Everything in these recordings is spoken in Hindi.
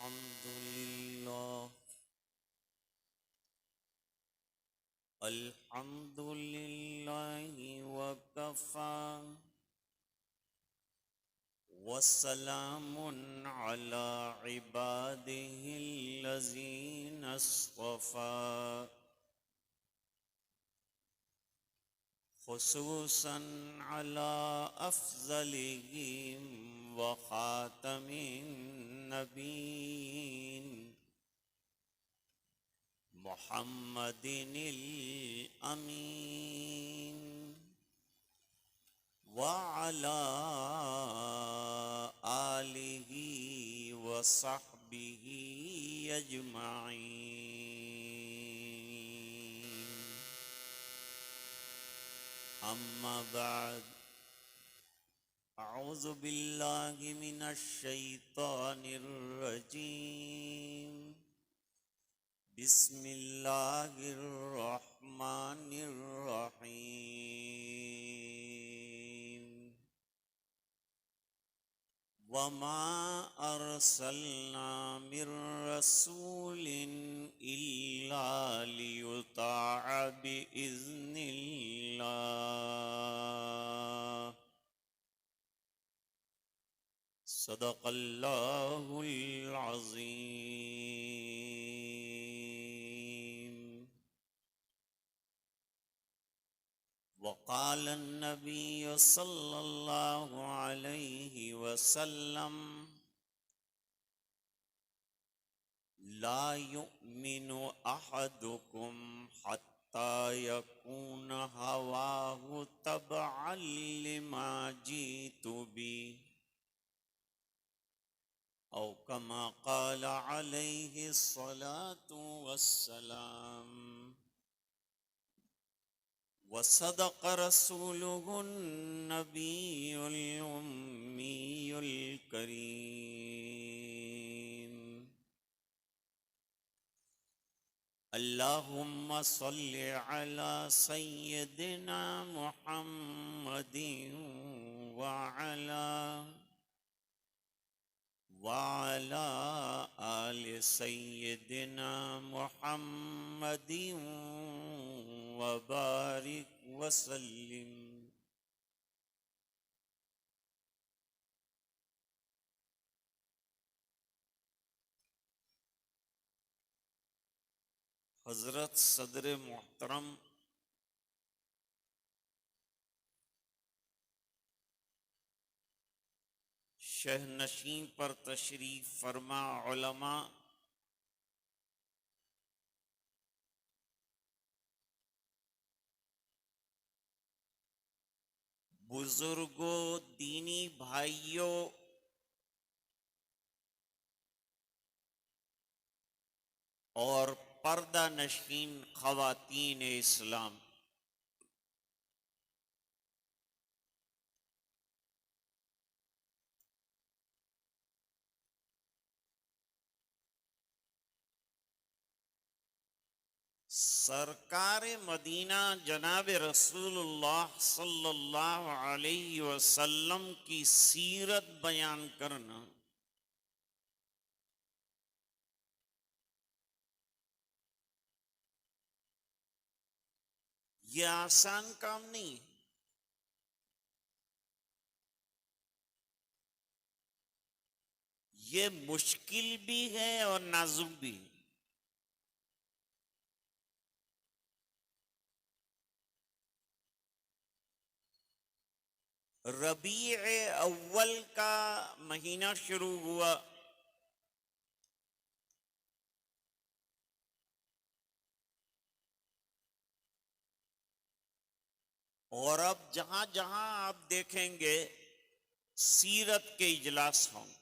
अल्हम्दुलिल्लाहि वकफ़ा वस्सलामुन अला इबादिहिल्लज़ीना अस्तफ़ा खुसूसन अला अफ़ज़लिहिम व ख़ातमिन नबीन मुहम्मदिनिल अमीन व अला आलिहि व सहबिहि अजमाइन। अम्मा बाद, अऊज़ु बिल्लाहि मिनश शैतानिर रजीम। बिस्मिल्लाहिर रहमानिर रहीम। वमा अरसलना मिर रसूलिन इल्ला लियुताअ बिइज़्निल्लाह। सदक़ल्लाहुल अज़ीम। वक़ाल अन्नबी सल्लल्लाहु अलैहि वसल्लम ला युमिनु अहदुकुम हत्ता यकून हवाहु तबअन लिमा जीतु बि औ कमा क़ाल अलैहि स्सलातु वस्सलाम। वसदक़ रसूलुहुन नबियुल उम्मियुल करीम। अल्लाहुम्मा सल्लि अला सय्यिदिना मुहम्मदिन व अला आलि सय्यिदिना मुहम्मदिन व बारिक वसल्लिम। हज़रत सदर मोहतरम शहनशीं पर तशरीफ फरमा उलमा, बुजुर्गों, दीनी भाइयों और पर्दा नशीन ख़वातीन इस्लाम, सरकार मदीना जनाब रसूलुल्लाह सल्लल्लाहु अलैहि वसल्लम की सीरत बयान करना यह आसान काम नहीं है। ये मुश्किल भी है और नाजुक भी है। रबीए अव्वल का महीना शुरू हुआ, और अब जहां जहां आप देखेंगे सीरत के इजलास होंगे।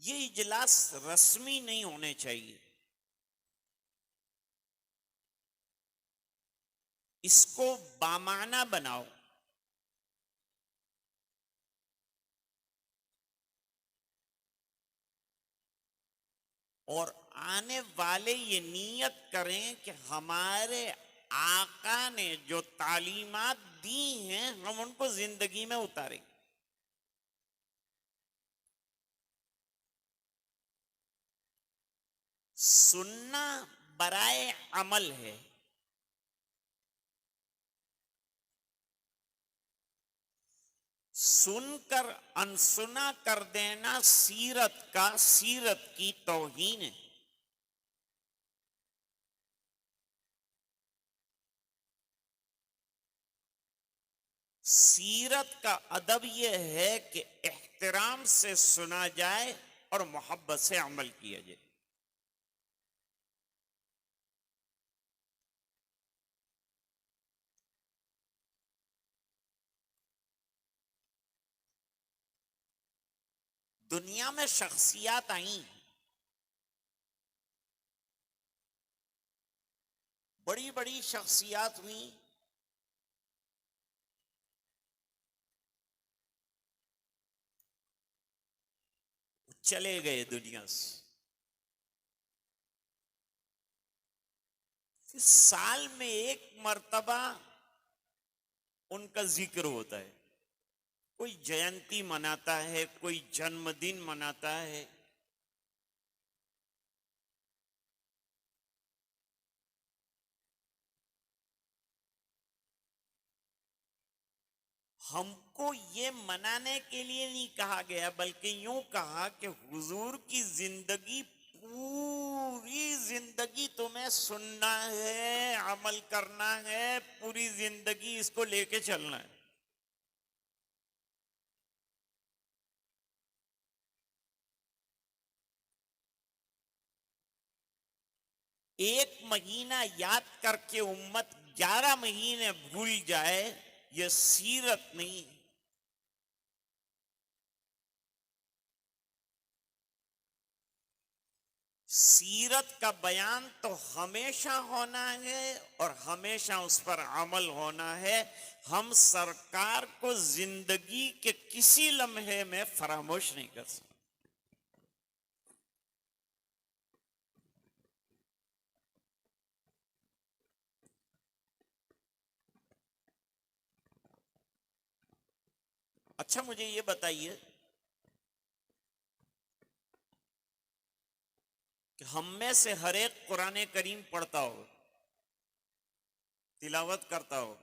ये इजलास रस्मी नहीं होने चाहिए, इसको बामाना बनाओ। और आने वाले ये नियत करें कि हमारे आका ने जो तालीमात दी हैं हम उनको जिंदगी में उतारेंगे। सुनना बराए अमल है, सुनकर अनसुना कर देना सीरत की तौहीन है। सीरत का अदब यह है कि एहतराम से सुना जाए और मोहब्बत से अमल किया जाए। दुनिया में शख्सियात आई, बड़ी बड़ी शख्सियात हुई, चले गए दुनिया से। फिर साल में एक मर्तबा उनका जिक्र होता है। कोई जयंती मनाता है, कोई जन्मदिन मनाता है। हमको ये मनाने के लिए नहीं कहा गया, बल्कि यूं कहा कि हुजूर की जिंदगी, पूरी जिंदगी तुम्हें सुनना है, अमल करना है, पूरी जिंदगी इसको लेके चलना है। एक महीना याद करके उम्मत 11 महीने भूल जाए, यह सीरत नहीं। सीरत का बयान तो हमेशा होना है और हमेशा उस पर अमल होना है। हम सरकार को जिंदगी के किसी लम्हे में फरामोश नहीं कर सकते। अच्छा, मुझे ये बताइए कि हम में से हर एक कुरान करीम पढ़ता हो, तिलावत करता हो,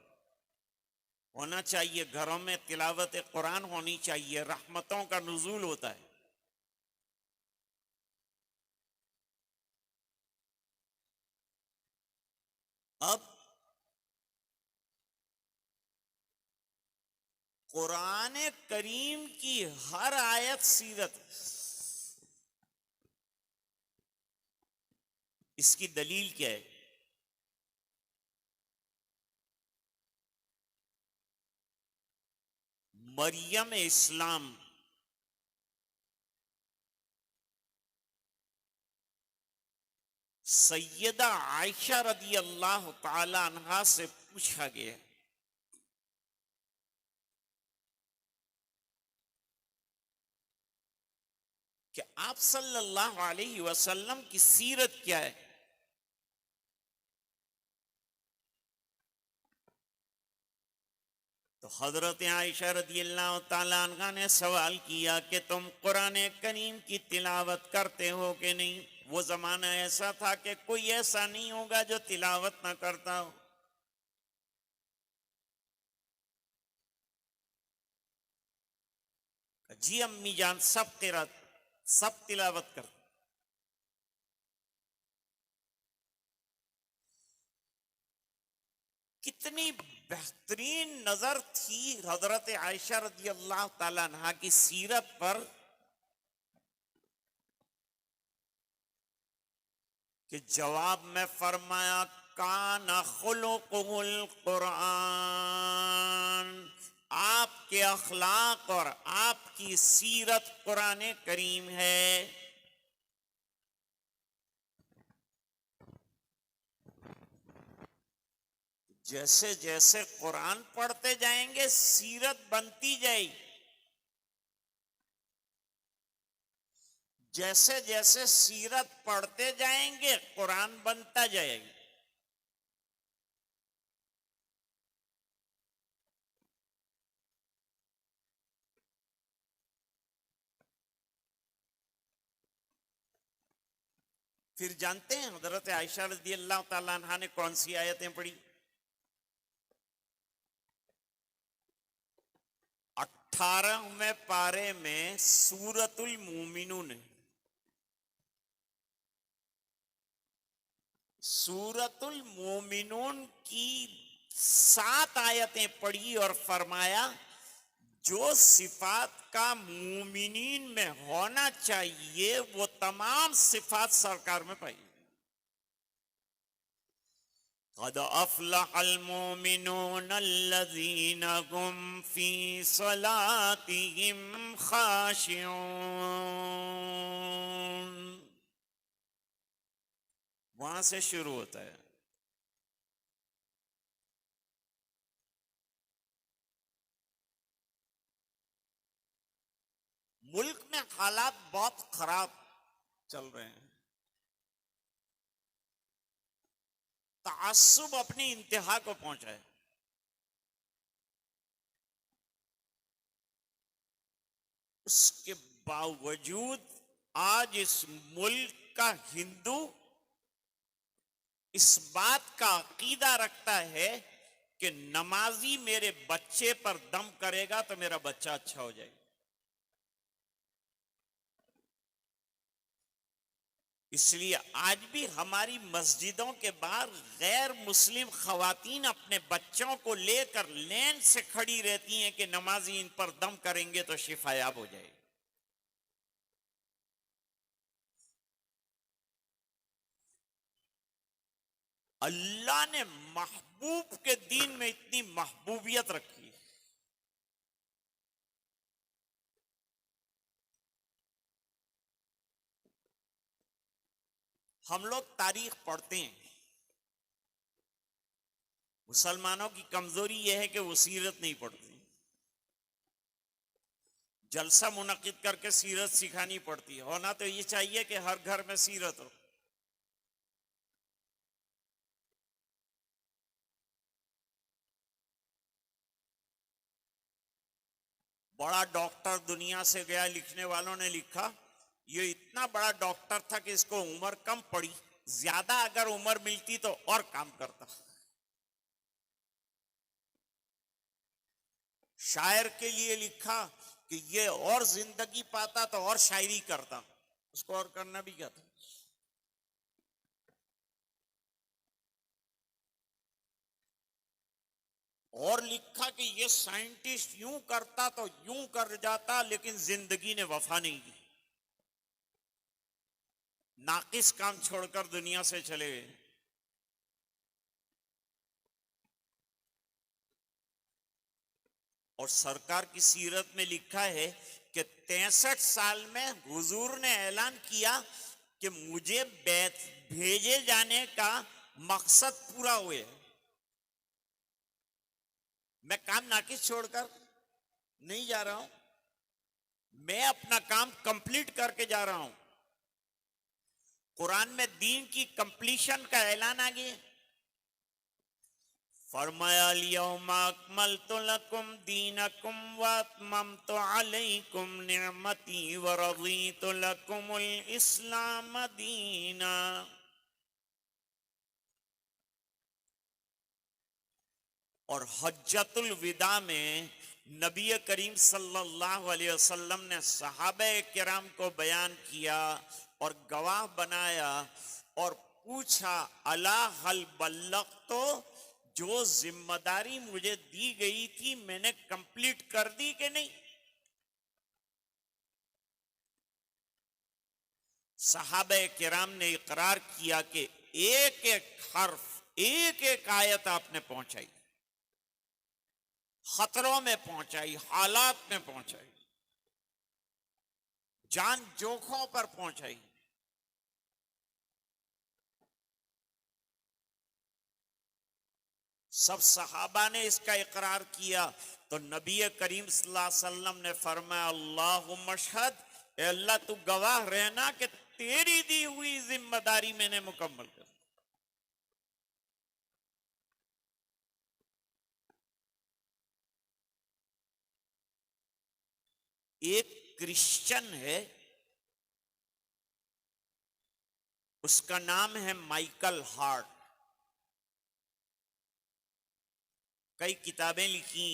होना चाहिए। घरों में तिलावत कुरान होनी चाहिए, रहमतों का नुज़ूल होता है। अब कुरान करीम की हर आयत सीरत, इसकी दलील क्या है? मरियम इस्लाम सैयदा आयशा रदी अल्लाह ताला अन्हा से पूछा गया कि आप सल्लल्लाहु अलैहि वसल्लम की सीरत क्या है। तो हजरत आयशा रदी अल्लाह ताला अन्हा ने सवाल किया कि तुम कुरान करीम की तिलावत करते हो कि नहीं? वो जमाना ऐसा था कि कोई ऐसा नहीं होगा जो तिलावत ना करता हो। जी अम्मी जान, सब तिलावत करते। कितनी बेहतरीन नजर थी हजरत आयशा रदी अल्लाह ताला अन्हा की सीरत पर कि जवाब में फरमाया, काना खुलुकुल कुरान, आपके अखलाक और आपकी सीरत कुरान करीम है। जैसे जैसे कुरान पढ़ते जाएंगे सीरत बनती जाएगी, जैसे जैसे सीरत पढ़ते जाएंगे कुरान बनता जाएगा। फिर जानते हैं हजरत आयशा रज़ी अल्लाह ताला अन्हा ने कौन सी आयतें पढ़ी? 18वें पारे में सूरतुल मोमिनून, सूरतुल मोमिनून की 7 आयतें पढ़ी और फरमाया जो सिफात का मोमिनीन में होना चाहिए वो तमाम सिफात सरकार में पाई। क़द अफ़लहल मोमिनून अल्लज़ीना हुम फ़ी सलातिहिम ख़ाशिऊन। वहां से शुरू होता है। मुल्क में हालात बहुत खराब चल रहे हैं, तासुब अपनी इंतहा को पहुंचा है। उसके बावजूद आज इस मुल्क का हिंदू इस बात का अकीदा रखता है कि नमाजी मेरे बच्चे पर दम करेगा तो मेरा बच्चा अच्छा हो जाएगा। इसलिए आज भी हमारी मस्जिदों के बाहर गैर मुस्लिम खवातीन अपने बच्चों को लेकर लेन से खड़ी रहती हैं कि नमाजी इन पर दम करेंगे तो शिफायाब हो जाएगी। अल्लाह ने महबूब के दीन में इतनी महबूबियत रखी। हम लोग तारीख पढ़ते हैं, मुसलमानों की कमजोरी यह है कि वो सीरत नहीं पढ़ती। जलसा मुनक्किद करके सीरत सिखानी पड़ती है। होना तो ये चाहिए कि हर घर में सीरत हो। बड़ा डॉक्टर दुनिया से गया, लिखने वालों ने लिखा ये इतना बड़ा डॉक्टर था कि इसको उम्र कम पड़ी, ज्यादा अगर उम्र मिलती तो और काम करता। शायर के लिए लिखा कि ये और जिंदगी पाता तो और शायरी करता, उसको और करना भी क्या था। और लिखा कि ये साइंटिस्ट यूं करता तो यूं कर जाता, लेकिन जिंदगी ने वफा नहीं की, नाकिस काम छोड़कर दुनिया से चले गए। और सरकार की सीरत में लिखा है कि 63 साल में हुजूर ने ऐलान किया कि मुझे भेजे जाने का मकसद पूरा हुए, मैं काम नाकिस छोड़कर नहीं जा रहा हूं, मैं अपना काम कंप्लीट करके जा रहा हूं। कुरान में दीन की कंप्लीशन का ऐलान आ गया। फरमाया अल-यौमा अकमलतु लकुम दीनकुम व अतममतु अलैकुम निअमती व रज़ीतु लकुमुल इस्लाम दीना। और हज्जतुल विदा में नबी करीम सल्लल्लाहु अलैहि वसल्लम ने सहाबे किराम को बयान किया और गवाह बनाया और पूछा अला हल बल्लग, तो जो जिम्मेदारी मुझे दी गई थी मैंने कंप्लीट कर दी कि नहीं। सहाबे किराम ने इकरार किया कि एक एक हर्फ, एक एक आयत आपने पहुंचाई, खतरों में पहुंचाई, हालात में पहुंचाई, जान जोखों पर पहुंचाई। सब सहाबा ने इसका इकरार किया तो नबी करीम सल्लल्लाहु अलैहि वसल्लम ने फरमाया अल्लाहुम्मा अशहद, अल्लाह तू गवाह रहना कि तेरी दी हुई जिम्मेदारी मैंने मुकम्मल कर। एक क्रिश्चियन है, उसका नाम है माइकल हार्ट। कई किताबें लिखी,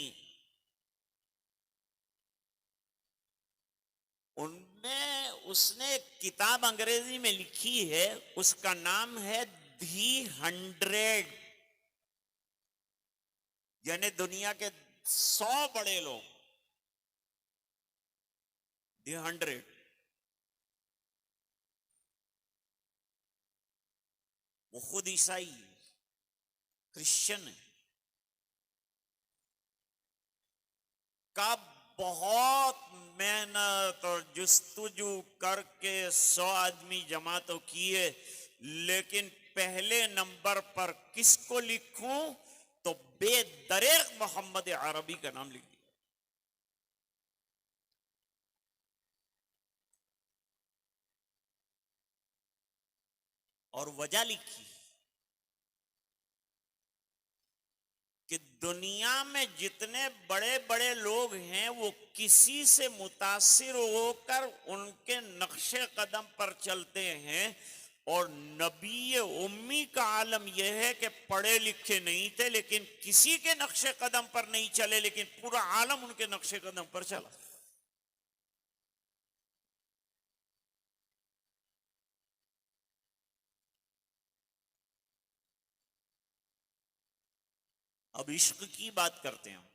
उनमें उसने किताब अंग्रेजी में लिखी है, उसका नाम है दी 100, यानी दुनिया के 100 बड़े लोग, दी 100। वो खुद ईसाई क्रिश्चियन है, का बहुत मेहनत और जुस्तुजू करके 100 आदमी जमा तो किए, लेकिन पहले नंबर पर किसको लिखूं तो बेदरेक मोहम्मद अरबी का नाम लिख दिया। और वजह लिखी कि दुनिया में जितने बड़े बड़े लोग हैं वो किसी से मुतासिर होकर उनके नक्शे कदम पर चलते हैं, और नबी उम्मी का आलम यह है कि पढ़े लिखे नहीं थे लेकिन किसी के नक्शे कदम पर नहीं चले, लेकिन पूरा आलम उनके नक्शे कदम पर चला। अब इश्क की बात करते हैं।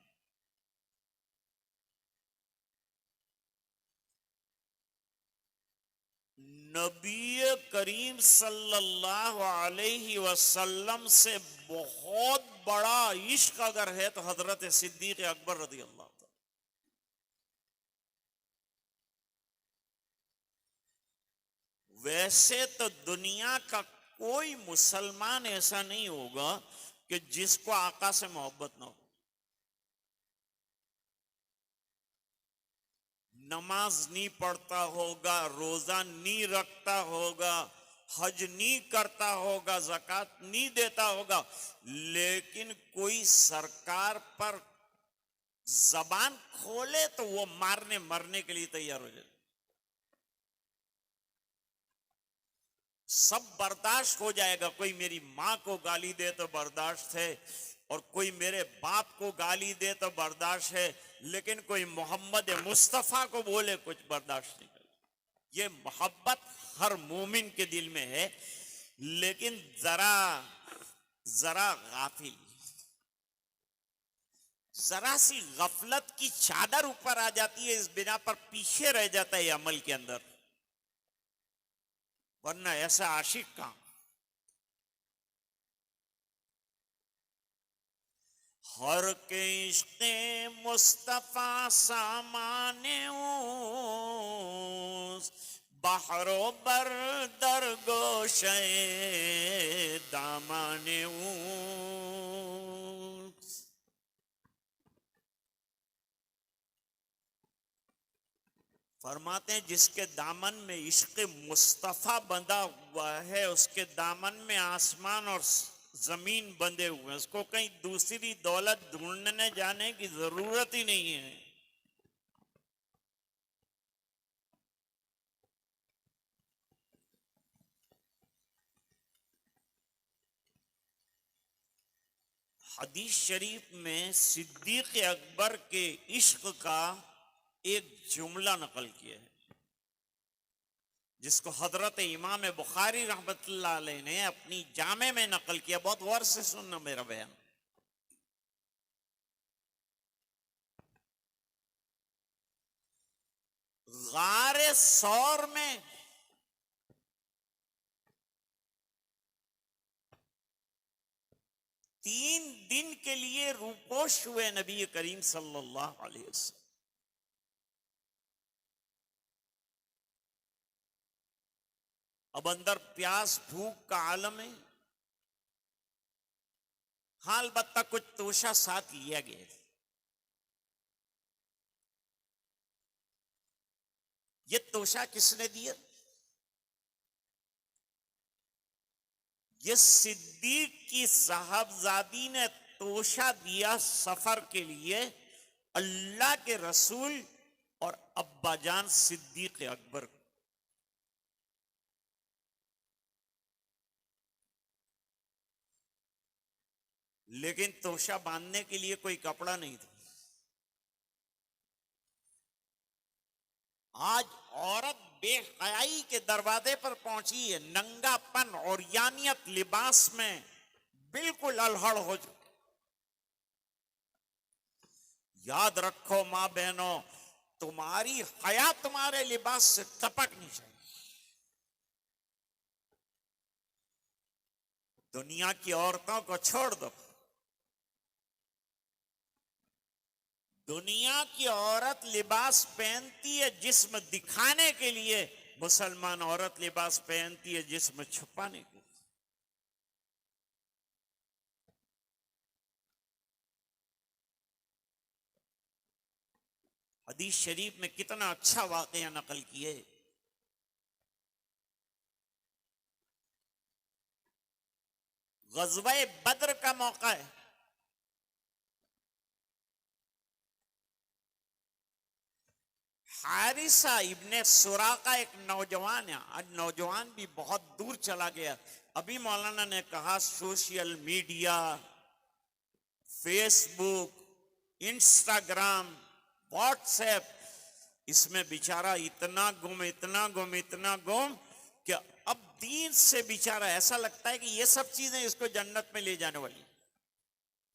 नबी करीम सल्लल्लाहु अलैहि वसल्लम से बहुत बड़ा इश्क अगर है तो हजरत सिद्दीक अकबर रज़ी अल्लाह ताला। वैसे तो दुनिया का कोई मुसलमान ऐसा नहीं होगा कि जिसको आका से मोहब्बत ना हो। नमाज नहीं पढ़ता होगा, रोजा नहीं रखता होगा, हज नहीं करता होगा, ज़कात नहीं देता होगा, लेकिन कोई सरकार पर जबान खोले तो वो मारने मरने के लिए तैयार हो जाए। सब बर्दाश्त हो जाएगा। कोई मेरी माँ को गाली दे तो बर्दाश्त है, और कोई मेरे बाप को गाली दे तो बर्दाश्त है, लेकिन कोई मोहम्मद मुस्तफ़ा को बोले कुछ बर्दाश्त नहीं कर। ये मोहब्बत हर मोमिन के दिल में है, लेकिन जरा जरा गाफिल, जरा सी गफलत की चादर ऊपर आ जाती है, इस बिना पर पीछे रह जाता है अमल के अंदर। वरना ऐसा आशिक का हर के इश्क़े मुस्तफा सामाने बहरो बर दर गोशे दामाने। फरमाते हैं जिसके दामन में इश्क़ मुस्तफ़ा बंधा हुआ है, उसके दामन में आसमान और जमीन बंधे हुए हैं, उसको कहीं दूसरी दौलत ढूंढने जाने की जरूरत ही नहीं है। हदीस शरीफ में सिद्दीक अकबर के इश्क का एक जुमला नकल किया है, जिसको हजरत इमाम बुखारी रहमतुल्लाह अलैह ने अपनी जामे में नकल किया। बहुत गौर से सुनना मेरा बयान। गारे सौर में तीन दिन के लिए रूपोश हुए नबी करीम सल्लल्लाहु अलैहि वसल्लम। अब अंदर प्यास भूख का आलम है। हाँ, अलबत्ता कुछ तोशा साथ लिया गया। ये तोशा किसने दिया? ये सिद्दीक की साहबजादी ने तोशा दिया सफर के लिए अल्लाह के रसूल और अब्बाजान सिद्दीक अकबर। लेकिन तोशा बांधने के लिए कोई कपड़ा नहीं था। आज औरत बेहयाई के दरवाजे पर पहुंची है, नंगापन और यानियत लिबास में बिल्कुल अलहड़ हो चुकी। याद रखो मां बहनों, तुम्हारी हया तुम्हारे लिबास से टपकनी चाहिए। दुनिया की औरतों को छोड़ दो। दुनिया की औरत लिबास पहनती है जिस्म दिखाने के लिए, मुसलमान औरत लिबास पहनती है जिस्म छुपाने के लिए। हदीस शरीफ में कितना अच्छा वाकया नकल किए। ग़ज़वे बद्र का मौका है। हारिसा इब्ने सुराका एक नौजवान है। आज नौजवान भी बहुत दूर चला गया। अभी मौलाना ने कहा social media, Facebook, Instagram, WhatsApp, इसमें बेचारा इतना गुम कि अब दीन से बेचारा ऐसा लगता है कि ये सब चीजें इसको जन्नत में ले जाने वाली।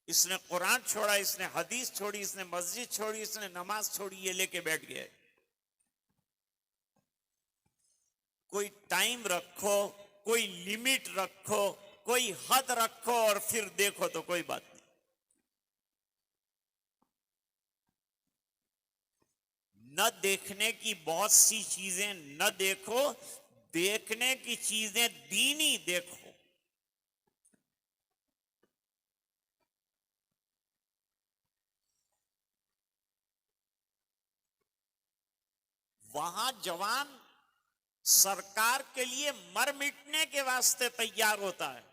इसने कुरान छोड़ा, इसने हदीस छोड़ी, इसने मस्जिद छोड़ी, इसने नमाज छोड़ी, ये लेके बैठ गया। कोई टाइम रखो, कोई लिमिट रखो, कोई हद रखो और फिर देखो तो कोई बात नहीं। न देखने की बहुत सी चीजें न देखो, देखने की चीजें दीनी देखो। वहां जवान सरकार के लिए मर मिटने के वास्ते तैयार होता है।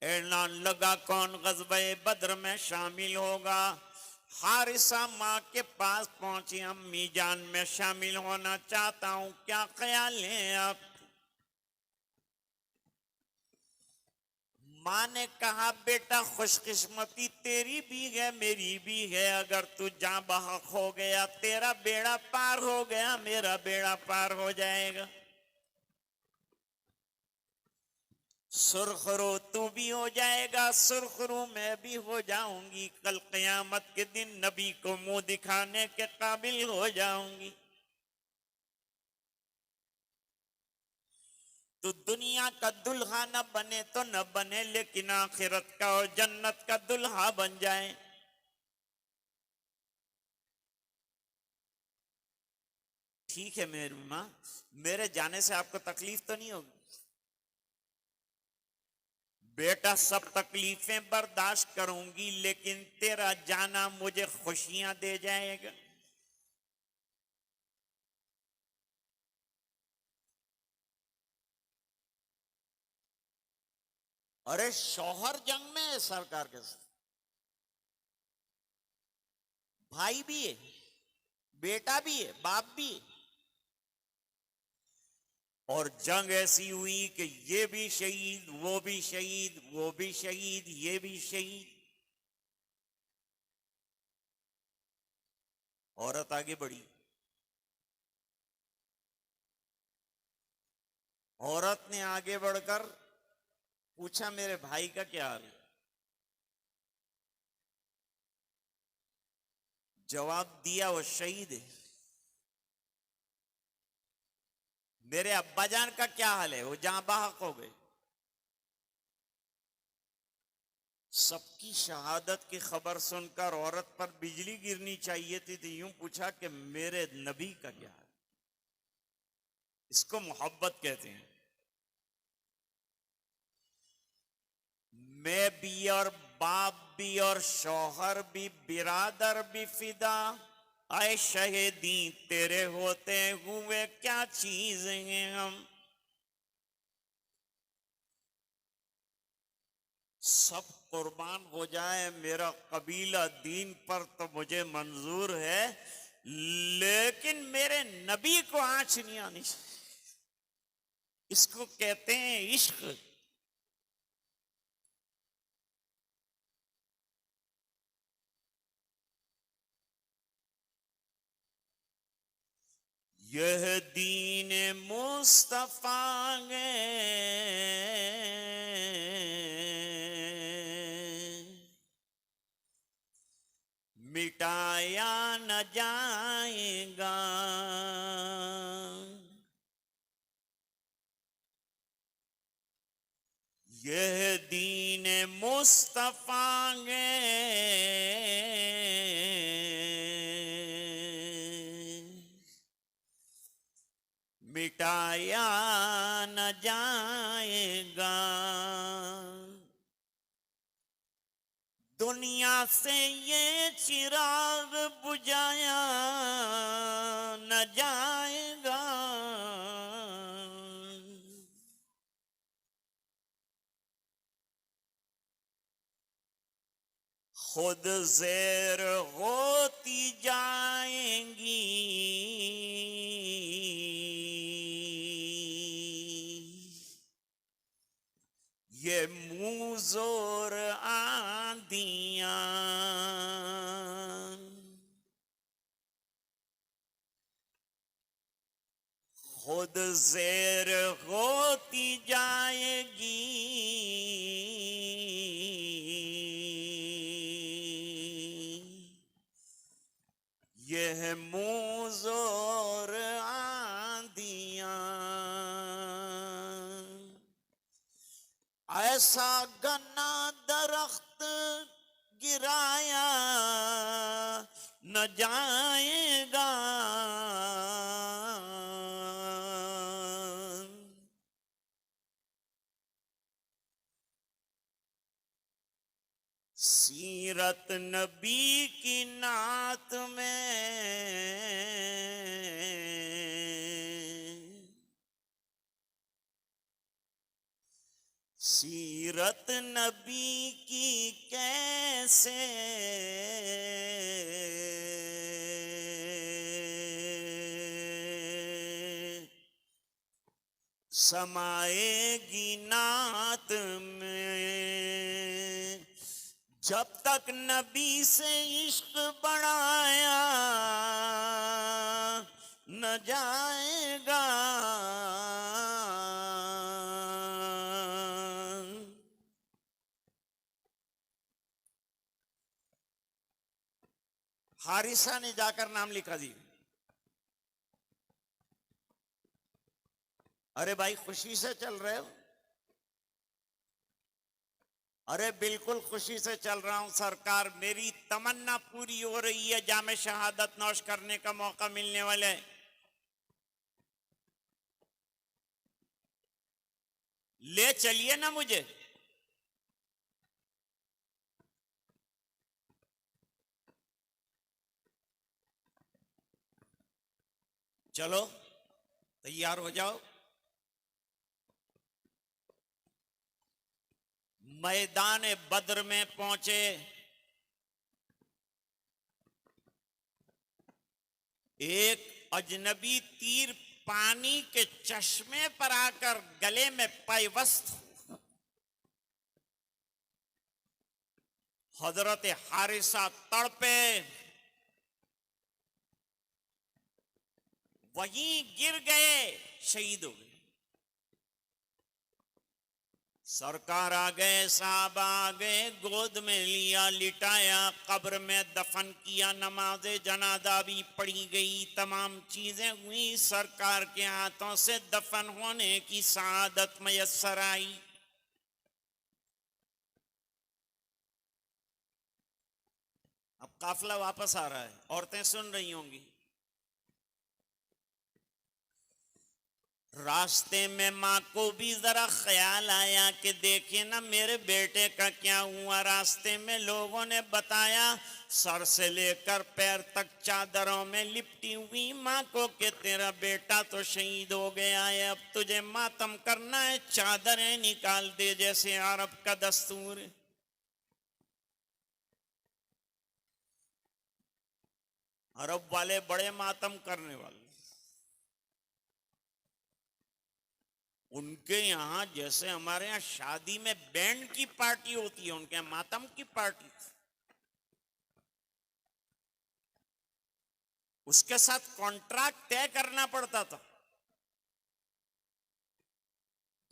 ऐलान लगा कौन ग़ज़वे बद्र में शामिल होगा। हारिसा माँ के पास पहुंची, अम्मी जान में शामिल होना चाहता हूं, क्या ख्याल है आप? माँ ने कहा बेटा खुशकिस्मती तेरी भी है मेरी भी है, अगर तू जां बहक हो गया तेरा बेड़ा पार हो गया, मेरा बेड़ा पार हो जाएगा। सुरखरू तू भी हो जाएगा, सुरखरू मैं भी हो जाऊंगी, कल क़यामत के दिन नबी को मुंह दिखाने के काबिल हो जाऊंगी। तो दुनिया का दुल्हा न बने तो न बने, लेकिन आखिरत का और जन्नत का दुल्हा बन जाए। ठीक है मेरी माँ, मेरे जाने से आपको तकलीफ तो नहीं होगी? बेटा सब तकलीफें बर्दाश्त करूंगी, लेकिन तेरा जाना मुझे खुशियां दे जाएगा। अरे शौहर जंग में है सरकार के साथ, भाई भी है, बेटा भी है, बाप भी है, और जंग ऐसी हुई कि ये भी शहीद, वो भी शहीद, वो भी शहीद, ये भी शहीद। औरत आगे बढ़ी। औरत ने आगे बढ़कर पूछा मेरे भाई का क्या हाल है? जवाब दिया वो शहीद है। मेरे अब्बाजान का क्या हाल है? वो जहां बहक हो गए। सबकी शहादत की खबर सुनकर औरत पर बिजली गिरनी चाहिए थी, तो यूं पूछा कि मेरे नबी का क्या हाल? इसको मोहब्बत कहते हैं। मैं भी और बाप भी और शौहर भी बिरादर भी फिदा, आए शहीदी तेरे होते हुए क्या चीज हैं हम। सब कुर्बान हो जाए मेरा कबीला दीन पर तो मुझे मंजूर है, लेकिन मेरे नबी को आंच नहीं आनी चाहिए। इसको कहते हैं इश्क। यह दीन मुस्तफा गे मिटाया न जाएगा। यह दीन मुस्तफा गे मिटाया न जाएगा। दुनिया से ये चिराग बुझाया न जाएगा। खुद ज़ेर होती जाएंगी ये मुज़ोर आंधियां। खुद ज़ेर होती जाएगी यह मुज़ोर आंधियां। ऐसा गन्ना दरख्त गिराया न जाएगा। सीरत नबी की नात में सीरत नबी की कैसे समाएगी नात में। जब तक नबी से इश्क बढ़ाया न जाएगा। हारिसा ने जाकर नाम लिखा जी। अरे भाई खुशी से चल रहे हो? अरे बिल्कुल खुशी से चल रहा हूं सरकार। मेरी तमन्ना पूरी हो रही है। जामे शहादत नौश करने का मौका मिलने वाला है। ले चलिए ना मुझे। चलो तैयार हो जाओ। मैदान बद्र में पहुंचे। एक अजनबी तीर पानी के चश्मे पर आकर गले में पैवस्त। हजरत हारिसा तड़पे, वहीं गिर गए, शहीद हो गए। सरकार आ गए, साहबा आ गए, गोद में लिया, लिटाया, कब्र में दफन किया, नमाज़े जनाजा भी पढ़ी गई, तमाम चीजें हुई। सरकार के हाथों से दफन होने की सआदत मयस्सर आई। अब काफिला वापस आ रहा है, औरतें सुन रही होंगी। रास्ते में माँ को भी जरा ख्याल आया कि देखिए ना मेरे बेटे का क्या हुआ। रास्ते में लोगों ने बताया सर से लेकर पैर तक चादरों में लिपटी हुई माँ को कि तेरा बेटा तो शहीद हो गया है, अब तुझे मातम करना है, चादरें निकाल दे जैसे अरब का दस्तूर है। अरब वाले बड़े मातम करने वाले। उनके यहाँ जैसे हमारे यहाँ शादी में बैंड की पार्टी होती है, उनके यहाँ मातम की पार्टी। उसके साथ कॉन्ट्रैक्ट तय करना पड़ता था।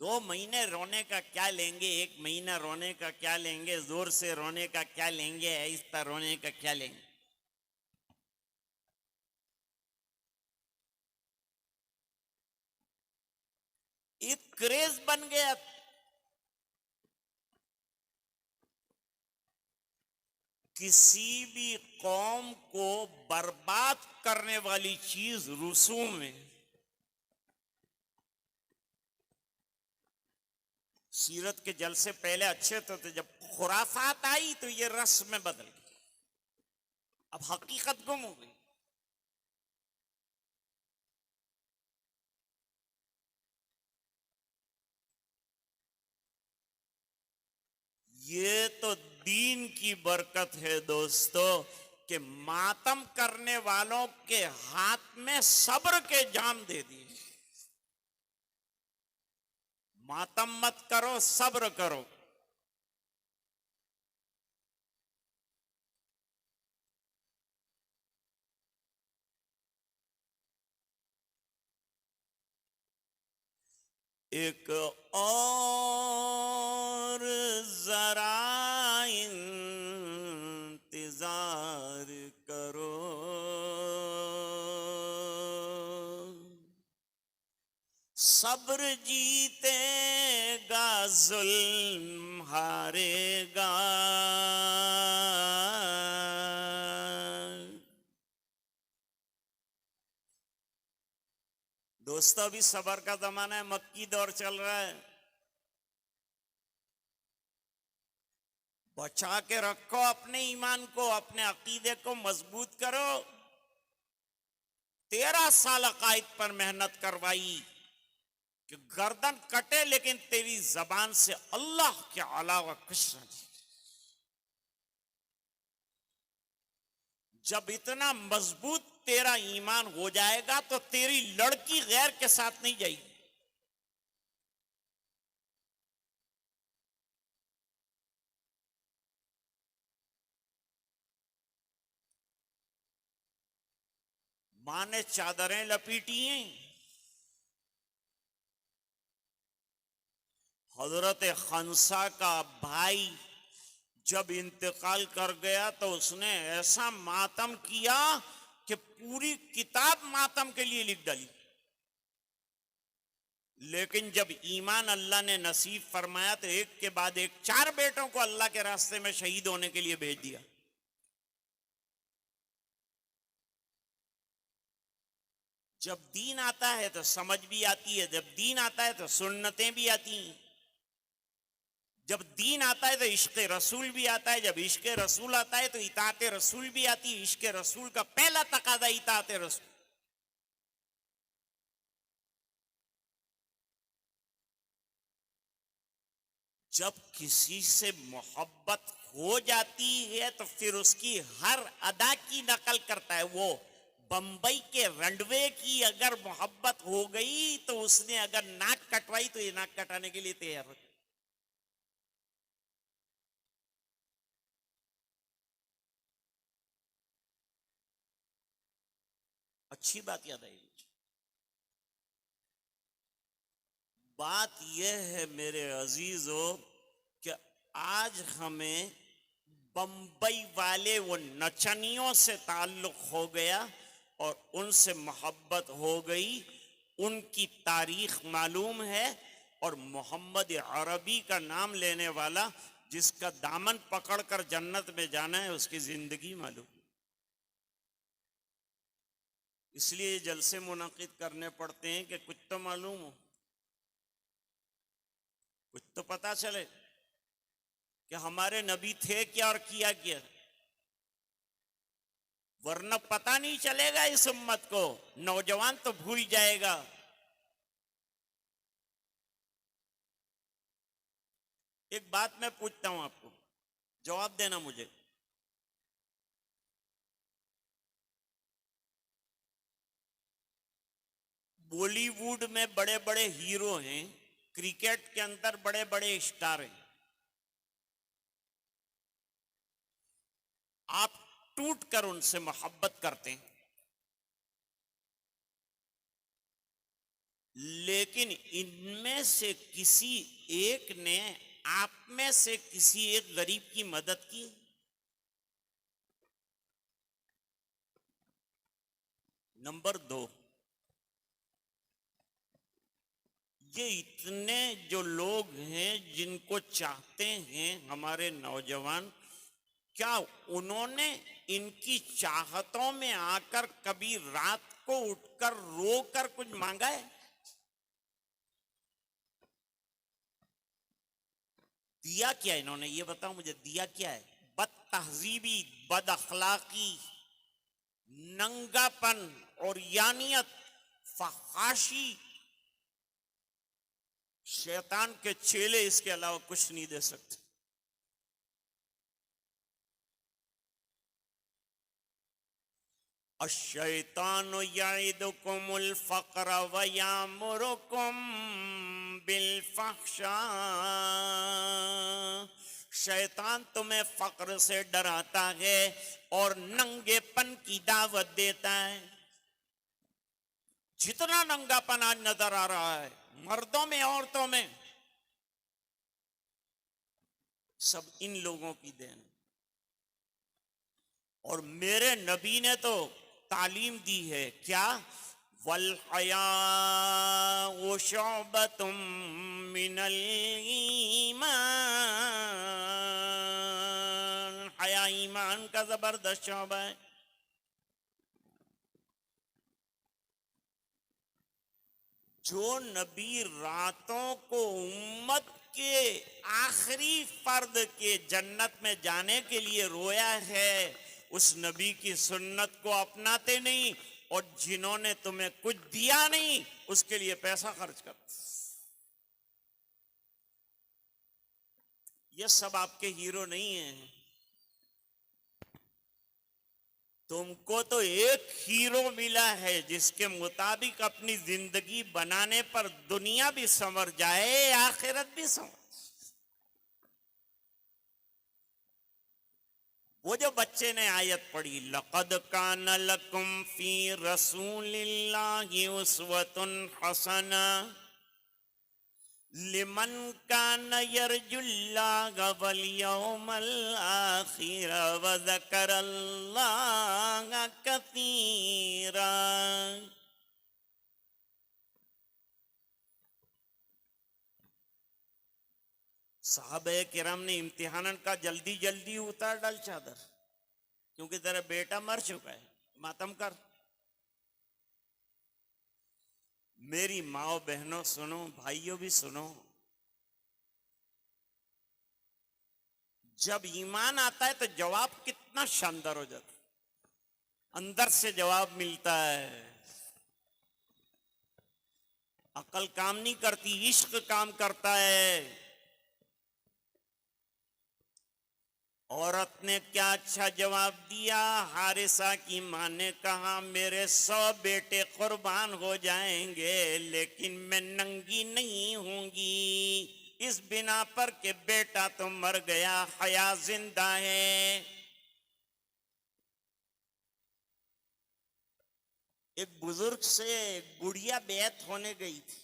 2 महीने रोने का क्या लेंगे, 1 महीना रोने का क्या लेंगे, जोर से रोने का क्या लेंगे, आहिस्ता रोने का क्या लेंगे। एक क्रेज बन गया। किसी भी कौम को बर्बाद करने वाली चीज रसूम में। सीरत के जलसे पहले अच्छे थे, जब खुराफात आई तो ये रस्म में बदल गई, अब हकीकत गुम हो गई। ये तो दीन की बरकत है दोस्तों, कि मातम करने वालों के हाथ में सब्र के जाम दे दिए। मातम मत करो, सब्र करो। एक और जरा इंतजार करो, सब्र जीतेगा, जुल्म हारेगा। दोस्तों अभी सबर का जमाना है, मक्की दौर चल रहा है। बचा के रखो अपने ईमान को, अपने अकीदे को मजबूत करो। 13 साल अकायद पर मेहनत करवाई कि गर्दन कटे, लेकिन तेरी जबान से अल्लाह के अलावा कुछ नहीं। जब इतना मजबूत तेरा ईमान हो जाएगा तो तेरी लड़की गैर के साथ नहीं जाएगी। मां ने चादरें लपेटी हैं। हजरत खंसा का भाई जब इंतकाल कर गया तो उसने ऐसा मातम किया कि पूरी किताब मातम के लिए लिख डाली। लेकिन जब ईमान अल्लाह ने नसीब फरमाया तो एक के बाद एक 4 बेटों को अल्लाह के रास्ते में शहीद होने के लिए भेज दिया। जब दीन आता है तो समझ भी आती है, जब दीन आता है तो सुन्नतें भी आती हैं। जब दीन आता है तो इश्क रसूल भी आता है, जब इश्क रसूल आता है तो इताअत रसूल भी आती है। इश्क रसूल का पहला तकादा इताअत रसूल। जब किसी से मोहब्बत हो जाती है तो फिर उसकी हर अदा की नकल करता है। वो बंबई के रंडवे की अगर मोहब्बत हो गई तो उसने अगर नाक कटवाई तो ये नाक कटाने के लिए तैयार हो। अच्छी बात याद आई मुझे। बात यह है मेरे अजीजों कि आज हमें बंबई वाले वो नचनियों से ताल्लुक हो गया और उनसे मोहब्बत हो गई। उनकी तारीख मालूम है और मोहम्मद अरबी का नाम लेने वाला जिसका दामन पकड़कर जन्नत में जाना है उसकी जिंदगी मालूम। इसलिए जलसे मुनाकिद करने पड़ते हैं कि कुछ तो मालूम हो, कुछ तो पता चले कि हमारे नबी थे क्या और किया क्या। वरना पता नहीं चलेगा इस उम्मत को, नौजवान तो भूल जाएगा। एक बात मैं पूछता हूं आपको, जवाब देना मुझे। बॉलीवुड में बड़े बड़े हीरो हैं, क्रिकेट के अंदर बड़े बड़े स्टार हैं, आप टूट कर उनसे मोहब्बत करते हैं, लेकिन इनमें से किसी एक ने आप में से किसी एक गरीब की मदद की? नंबर 2, ये इतने जो लोग हैं जिनको चाहते हैं हमारे नौजवान, क्या उन्होंने इनकी चाहतों में आकर कभी रात को उठकर रोकर कुछ मांगा है? दिया क्या इन्होंने, ये बताओ मुझे, दिया क्या है? बद तहजीबी, बद अखलाकी, नंगापन और यानियत, फहाशी। शैतान के चेले इसके अलावा कुछ नहीं दे सकते। अश्शैतानु यईदुकुमुल फ़क़्र व यामुरुकुम बिल फ़हशा। शैतान तुम्हें फक्र से डराता है और नंगेपन की दावत देता है। जितना नंगापन आज नजर आ रहा है मर्दों में औरतों में, सब इन लोगों की देन। और मेरे नबी ने तो तालीम दी है, क्या? वल हयाउ शुअबतुम मिनल ईमान। हया ईमान का जबरदस्त शौबा है। जो नबी रातों को उम्मत के आखिरी फर्द के जन्नत में जाने के लिए रोया है, उस नबी की सुन्नत को अपनाते नहीं, और जिन्होंने तुम्हें कुछ दिया नहीं उसके लिए पैसा खर्च करते। ये सब आपके हीरो नहीं हैं। तुमको तो एक हीरो मिला है जिसके मुताबिक अपनी जिंदगी बनाने पर दुनिया भी संवर जाए, आखिरत भी संवर। वो जो बच्चे ने आयत पढ़ी, लक़द कान लकुम फी रसूलिल्लाहि उस्वतुन हसना लिमन कान यरजुल्लाह वल यौमल आखिर व ज़करल्लाह कसीरा। साहबे किराम ने इम्तिहान का जल्दी जल्दी उतार डाल चादर, क्योंकि तेरा बेटा मर चुका है, मातम कर। मेरी माओ बहनों सुनो, भाइयों भी सुनो, जब ईमान आता है तो जवाब कितना शानदार हो जाता है, अंदर से जवाब मिलता है। अकल काम नहीं करती, इश्क काम करता है। औरत ने क्या अच्छा जवाब दिया। हारिसा की मां ने कहा, मेरे 100 बेटे कुर्बान हो जाएंगे लेकिन मैं नंगी नहीं होंगी, इस बिना पर कि बेटा तो मर गया, हया जिंदा है। एक बुजुर्ग से गुड़िया बैत होने गई थी,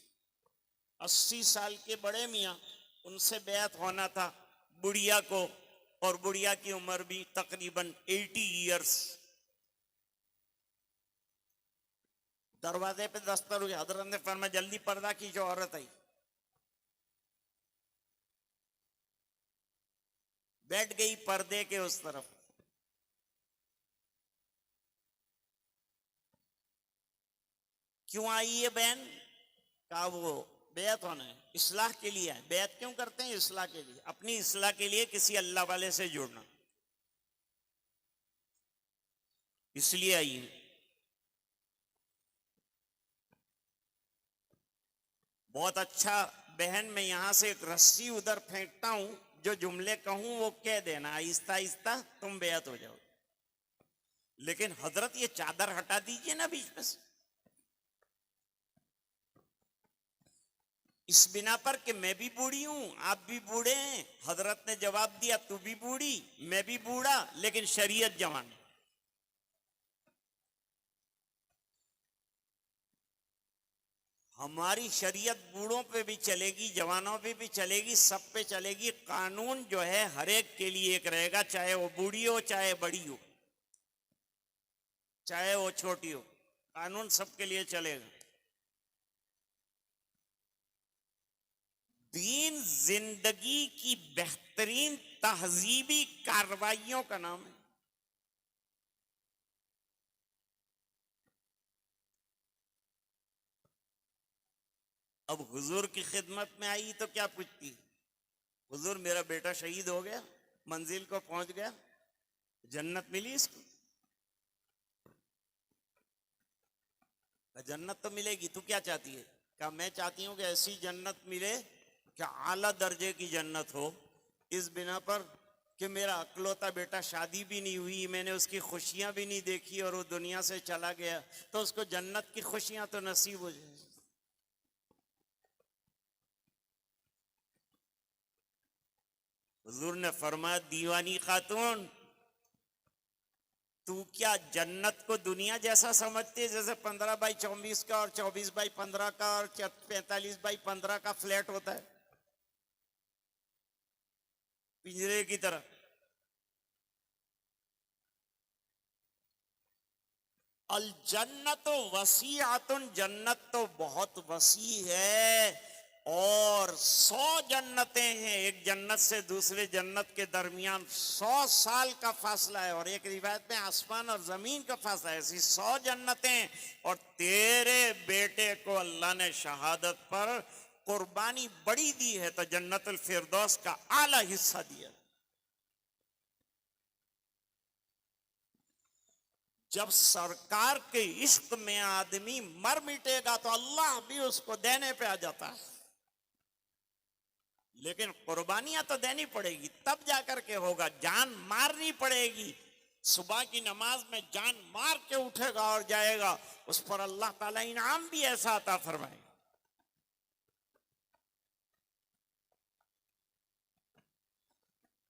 80 साल के बड़े मियाँ, उनसे बैत होना था बुढ़िया को, और बुढ़िया की उम्र भी तकरीबन 80 इयर्स। दरवाजे पे दस्तक हुई, हजरत ने फरमाया जल्दी पर्दा कीजिए, औरत आई। बैठ गई पर्दे के उस तरफ। क्यों आई है बहन? कहा वो बैत होना है, इस्लाह के लिए है। बैत क्यों करते हैं? इस्लाह के लिए, अपनी इस्लाह के लिए किसी अल्लाह वाले से जुड़ना, इसलिए आई है। बहुत अच्छा बहन, मैं यहां से एक रस्सी उधर फेंकता हूं, जो जुमले कहूं वो कह देना, आहिस्ता आहिस्ता तुम बैत हो जाओ। लेकिन हजरत ये चादर हटा दीजिए ना बीच में से, इस बिना पर कि मैं भी बूढ़ी हूं, आप भी बूढ़े हैं। हजरत ने जवाब दिया, तू भी बूढ़ी, मैं भी बूढ़ा, लेकिन शरीयत जवान। हमारी शरीयत बूढ़ों पे भी चलेगी, जवानों पे भी चलेगी, सब पे चलेगी। कानून जो है हर एक के लिए एक रहेगा, चाहे वो बूढ़ी हो चाहे बड़ी हो, चाहे वो छोटी हो, कानून सबके लिए चलेगा। दीन जिंदगी की बेहतरीन तहजीबी कार्रवाइयों का नाम है। अब हुजूर की खिदमत में आई तो क्या पूछती, हुजूर मेरा बेटा शहीद हो गया, मंजिल को पहुंच गया, जन्नत मिली इसको? जन्नत तो मिलेगी, तू क्या चाहती है? क्या मैं चाहती हूं कि ऐसी जन्नत मिले कि आला दर्जे की जन्नत हो, इस बिना पर कि मेरा अकलौता बेटा शादी भी नहीं हुई, मैंने उसकी खुशियां भी नहीं देखी और वो दुनिया से चला गया, तो उसको जन्नत की खुशियां तो नसीब हो जाए। हुजूर ने फरमाया, दीवानी खातून, तू क्या जन्नत को दुनिया जैसा समझती है, जैसे 15x24 का और 24x15 का और 45x15 का फ्लैट होता है, पिंजरे की तरह? अल जन्नत वसीअतुन, जन्नत तो बहुत वसी है, और 100 जन्नतें हैं, एक जन्नत से दूसरे जन्नत के दरमियान 100 साल का फासला है, और एक रिवायत में आसमान और जमीन का फासला है। ऐसी 100 जन्नतें, और तेरे बेटे को अल्लाह ने शहादत पर कुर्बानी बड़ी दी है, तो जन्नतुल फिरदौस का आला हिस्सा दिया। जब सरकार के इश्क में आदमी मर मिटेगा तो अल्लाह भी उसको देने पे आ जाता है, लेकिन कुर्बानियां तो देनी पड़ेगी, तब जाकर के होगा। जान मारनी पड़ेगी, सुबह की नमाज में जान मार के उठेगा और जाएगा, उस पर अल्लाह ताला इनाम भी ऐसा अता फरमाए।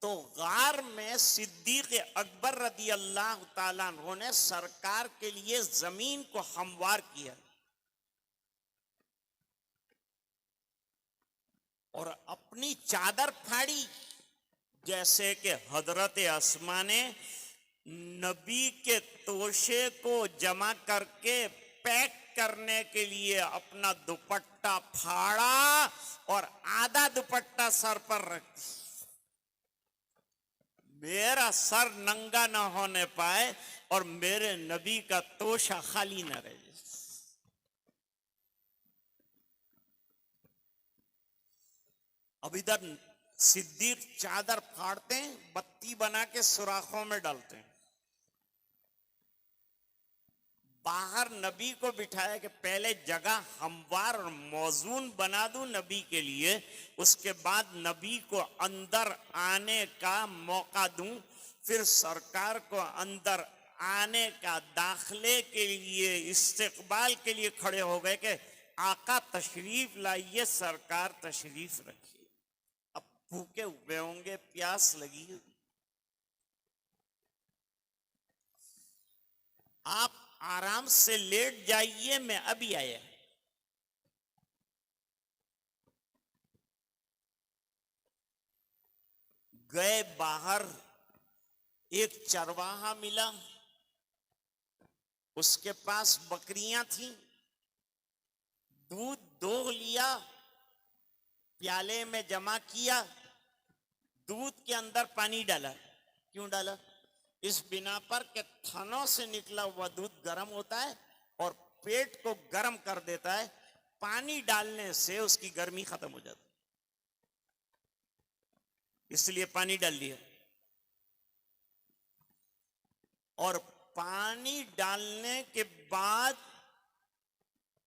तो गार में सिद्दीक अकबर रदी अल्लाह ताला अन्हु ने सरकार के लिए जमीन को हमवार किया और अपनी चादर फाड़ी, जैसे कि हजरत अस्मा ने नबी के तोशे को जमा करके पैक करने के लिए अपना दुपट्टा फाड़ा और आधा दुपट्टा सर पर रख, मेरा सर नंगा ना होने पाए और मेरे नबी का तोशा खाली न रहे। अब इधर सिद्दीक चादर फाड़ते हैं, बत्ती बना के सुराखों में डालते हैं, बाहर नबी को बिठाया कि पहले जगह हमवार और मौजून बना दूं नबी के लिए, उसके बाद नबी को अंदर आने का मौका दूं, फिर सरकार को अंदर आने का, दाखले के लिए, इस्तकबाल के लिए खड़े हो गए कि आका तशरीफ लाइए, सरकार तशरीफ रखिए। अब भूखे हुए होंगे, प्यास लगी होगी, आप आराम से लेट जाइए, मैं अभी आया। गए बाहर, एक चरवाहा मिला, उसके पास बकरियां थीं, दूध दो लिया, प्याले में जमा किया, दूध के अंदर पानी डाला। क्यों डाला? इस बिना पर कि थनों से निकला हुआ दूध गर्म होता है और पेट को गर्म कर देता है, पानी डालने से उसकी गर्मी खत्म हो जाती, इसलिए पानी डाल दिया। और पानी डालने के बाद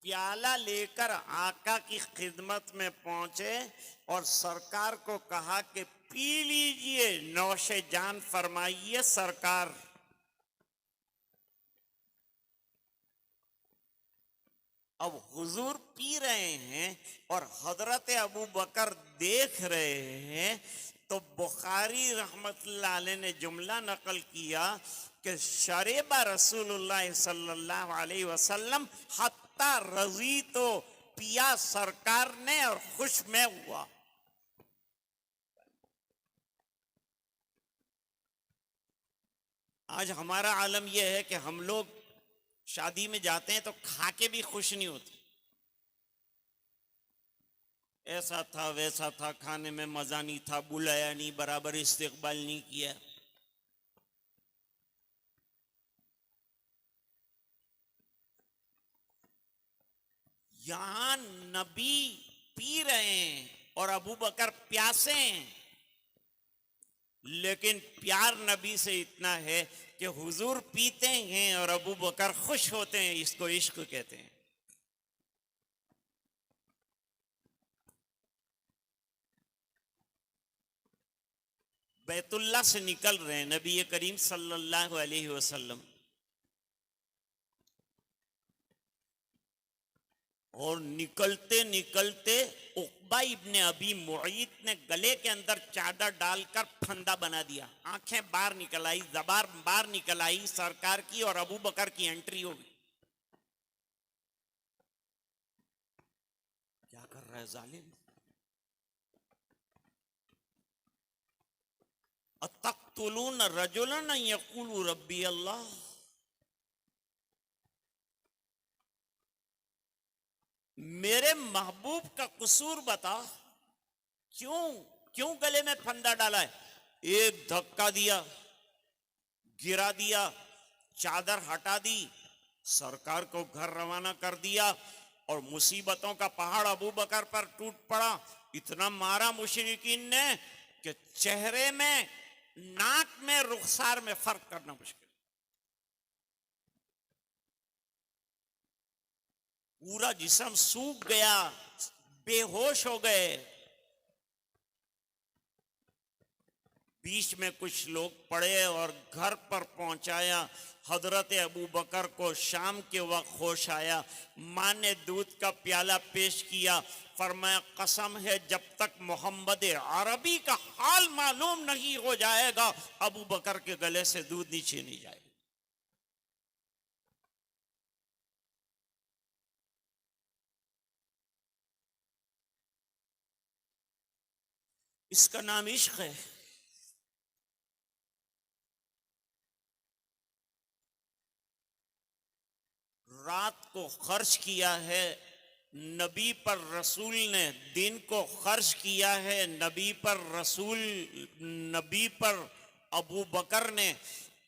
प्याला लेकर आका की खिदमत में पहुंचे और सरकार को कहा कि पी लीजिए, नौशे जान फरमाइए सरकार। अब हुजूर पी रहे हैं और हजरत अबू बकर देख रहे हैं, तो बुखारी रहमतुल्लाह अलैह ने जुमला नकल किया कि शरेबा रसूलुल्लाह सल्लल्लाहु अलैहि वसल्लम हत्ता रजी, तो पिया सरकार ने और खुश मैं हुआ। आज हमारा आलम यह है कि हम लोग शादी में जाते हैं तो खा के भी खुश नहीं होते। ऐसा था वैसा था, खाने में मजा नहीं था, बुलाया नहीं, बराबर इस्तेकबाल नहीं किया। यहां नबी पी रहे हैं और अबू बकर प्यासे हैं, लेकिन प्यार नबी से इतना है कि हुजूर पीते हैं और अबू बकर खुश होते हैं। इसको इश्क कहते हैं। बैतुल्ला से निकल रहे हैं नबी करीम सल्लल्लाहु अलैहि वसल्लम, और निकलते निकलते उक़बा इब्ने अबी मुईत ने गले के अंदर चादर डालकर फंदा बना दिया। आंखें बाहर निकल आई, ज़बान बाहर निकल आई सरकार की, और अबू बकर की एंट्री हो गई। क्या कर रहा है जालिम? अतक़्तुलून रजुलन यक़ूलु रब्बी अल्लाह। मेरे महबूब का कसूर बता, क्यों क्यों गले में फंदा डाला है? एक धक्का दिया, गिरा दिया, चादर हटा दी, सरकार को घर रवाना कर दिया, और मुसीबतों का पहाड़ अबू बकर पर टूट पड़ा। इतना मारा मुशरिकीन ने कि चेहरे में, नाक में, रुखसार में फर्क करना मुश्किल। पूरा जिस्म सूख गया, बेहोश हो गए। बीच में कुछ लोग पड़े और घर पर पहुंचाया। हजरत अबू बकर को शाम के वक्त होश आया। मां ने दूध का प्याला पेश किया, फरमाया कसम है जब तक मोहम्मद अरबी का हाल मालूम नहीं हो जाएगा अबू बकर के गले से दूध नीचे नहीं जाएगा। इसका नाम इश्क है। रात को खर्च किया है नबी पर रसूल ने, दिन को खर्च किया है नबी पर रसूल, नबी पर अबू बकर ने,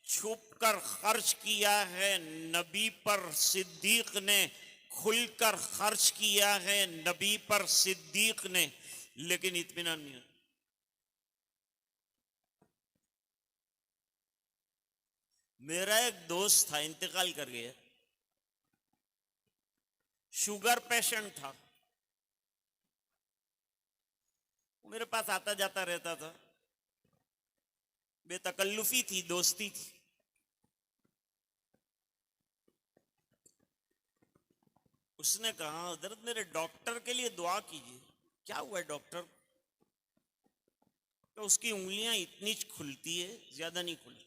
छुप कर खर्च किया है नबी पर सिद्दीक ने, खुलकर खर्च किया है नबी पर सिद्दीक ने, लेकिन इत्मीनान नहीं। मेरा एक दोस्त था, इंतकाल कर गया, शुगर पेशेंट था। मेरे पास आता जाता रहता था, बेतकल्लुफी थी, दोस्ती थी। उसने कहा हजरत मेरे डॉक्टर के लिए दुआ कीजिए। क्या हुआ है डॉक्टर? तो उसकी उंगलियां इतनी खुलती है, ज्यादा नहीं खुलती।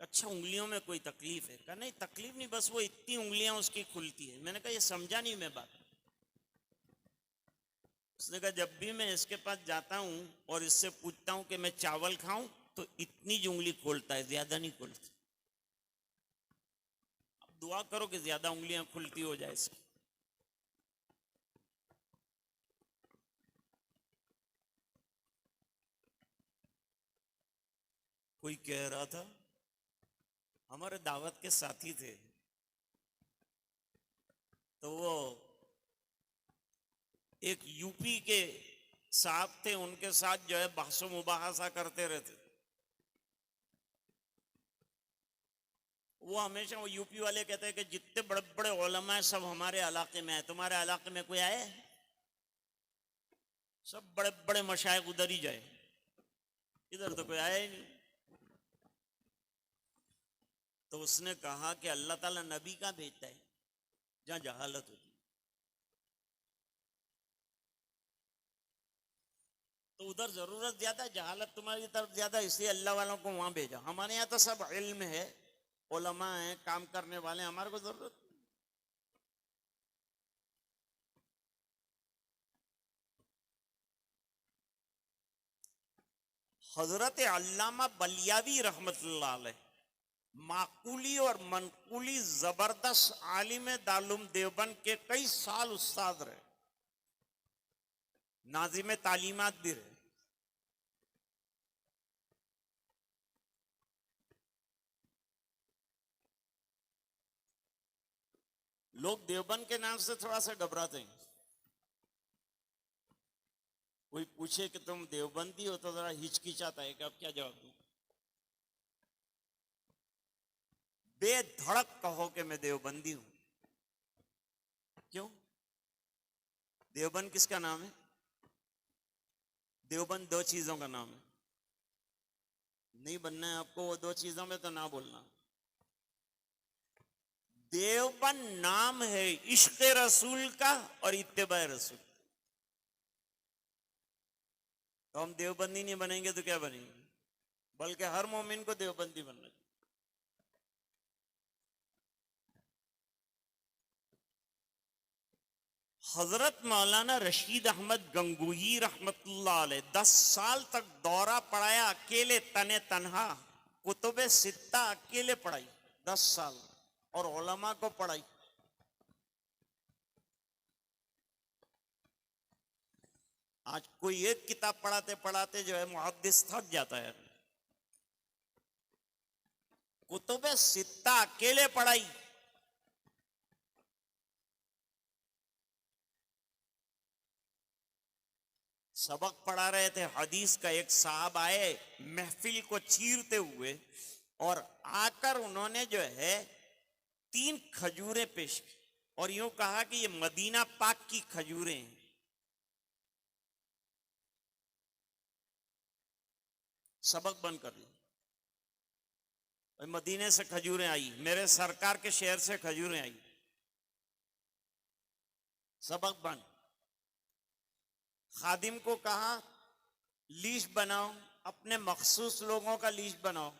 अच्छा उंगलियों में कोई तकलीफ है? कहा नहीं तकलीफ नहीं, बस वो इतनी उंगलियां उसकी खुलती है। मैंने कहा ये समझा नहीं मैं बात। उसने कहा जब भी मैं इसके पास जाता हूं और इससे पूछता हूं कि मैं चावल खाऊं तो इतनी जो उंगली खोलता है, ज्यादा नहीं खोलती। अब दुआ करो कि ज्यादा उंगलियां खुलती हो जाए इसकी। कोई कह रहा था, हमारे दावत के साथी थे, तो वो एक यूपी के साहब थे, उनके साथ जो है बहसो मुबाहसा करते रहते। वो हमेशा, वो यूपी वाले कहते हैं कि जितने बड़े बड़े उलमा है सब हमारे इलाके में है, तुम्हारे इलाके में कोई आए? सब बड़े बड़े मशाइख उधर ही जाए, इधर तो कोई आया ही नहीं। तो उसने कहा कि अल्लाह ताला नबी का भेजता है जहां जहालत होती। तो उधर जरूरत ज्यादा, जहालत तुम्हारी तरफ ज्यादा, इसलिए अल्लाह वालों को वहां भेजा। हमारे यहाँ तो सब इल्म है, उलमा है, काम करने वाले, हमारे को जरूरत। हजरत अल्लामा बलियावी रहमतुल्लाह अलैह माकूली और मनकूली जबरदस्त आलिम दारुल देवबंद के कई साल उस्ताद रहे, नाजिम तालीमात भी रहे। लोग देवबंद के नाम से थोड़ा सा घबराते हैं। कोई पूछे कि तुम देवबंदी हो तो जरा हिचकिचाता है कि अब क्या जवाब दूं। बेधड़क कहो कि मैं देवबंदी हूं। क्यों? देवबंद किसका नाम है? देवबंद दो चीजों का नाम है। नहीं बनना है आपको वो दो चीजों में तो ना बोलना। देवबंद नाम है इश्क रसूल का और इत्तेबा रसूल। तो हम देवबंदी नहीं बनेंगे तो क्या बनेंगे? बल्कि हर मोमिन को देवबंदी बनना चाहिए। हजरत मौलाना रशीद अहमद गंगोही रहमतुल्लाह अलैह 10 साल तक दौरा पढ़ाया, अकेले तने तन्हा कुतुबे सित्ता अकेले पढ़ाई 10 साल, और उलमा को पढ़ाई। आज कोई एक किताब पढ़ाते पढ़ाते जो है मुहद्दिस थक जाता है। कुतुबे सित्ता अकेले पढ़ाई। सबक पढ़ा रहे थे हदीस का, एक साहब आए महफिल को चीरते हुए और आकर उन्होंने जो है 3 खजूरें पेश की और यूं कहा कि ये मदीना पाक की खजूरें हैं। सबक बंद कर दिया। मदीने से खजूरें आई, मेरे सरकार के शहर से खजूरें आई। सबक बंद। खादिम को कहा लीस्ट बनाओ, अपने मखसूस लोगों का लीस्ट बनाओ।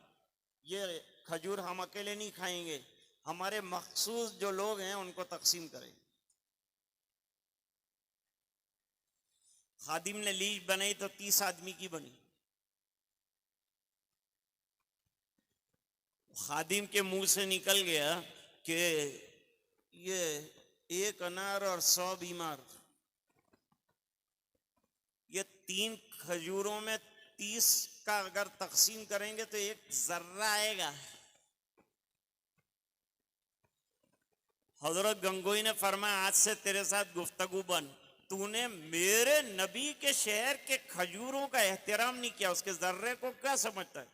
ये खजूर हम अकेले नहीं खाएंगे, हमारे मखसूस जो लोग हैं उनको तकसीम करें। खादिम ने लीस्ट बनाई तो 30 आदमी की बनी। खादिम के मुंह से निकल गया कि ये 1 अनार और 100 बीमार। ये 3 खजूरों में 30 का अगर तकसीम करेंगे तो 1 जर्रा आएगा। हजरत गंगोई ने फरमाया आज से तेरे साथ गुफ्तगू बंद। तूने मेरे नबी के शहर के खजूरों का एहतराम नहीं किया, उसके जर्रे को क्या समझता है?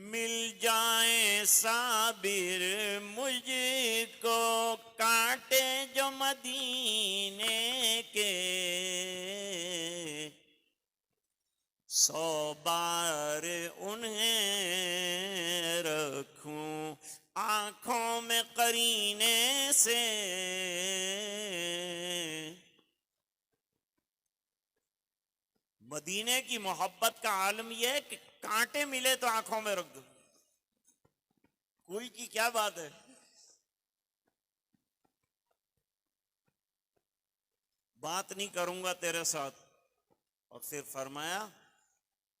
मिल जाए साबिर मुझको कांटे जो मदीने के, 100 बार उन्हें रखूं आंखों में करीने से। मदीने की मोहब्बत का आलम यह है कि कांटे मिले तो आंखों में रख दो। कुल की क्या बात है? बात नहीं करूंगा तेरे साथ। और फिर फरमाया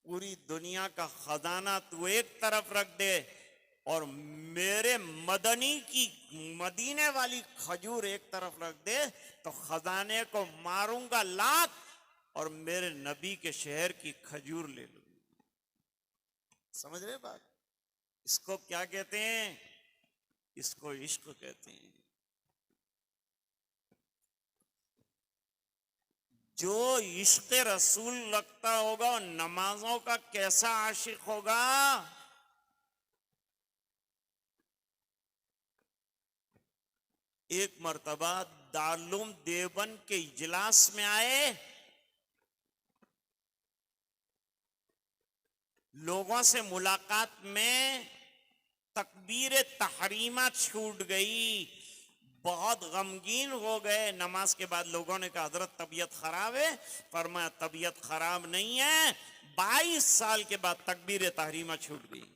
पूरी दुनिया का खजाना तू एक तरफ रख दे और मेरे मदनी की मदीने वाली खजूर एक तरफ रख दे तो खजाने को मारूंगा लात और मेरे नबी के शहर की खजूर ले लूंगा। समझ रहे बात? इसको क्या कहते हैं? इसको इश्क कहते हैं। जो इश्क रसूल लगता होगा और नमाजों का कैसा आशिक होगा। एक मर्तबा दारुल देवबंद के इजलास में आए, लोगों से मुलाकात में तकबीर तहरीमा छूट गई, बहुत गमगीन हो गए। नमाज के बाद लोगों ने कहा हजरत तबीयत खराब है। फरमाया तबीयत खराब नहीं है, 22 साल के बाद तकबीर तहरीमा छूट गई।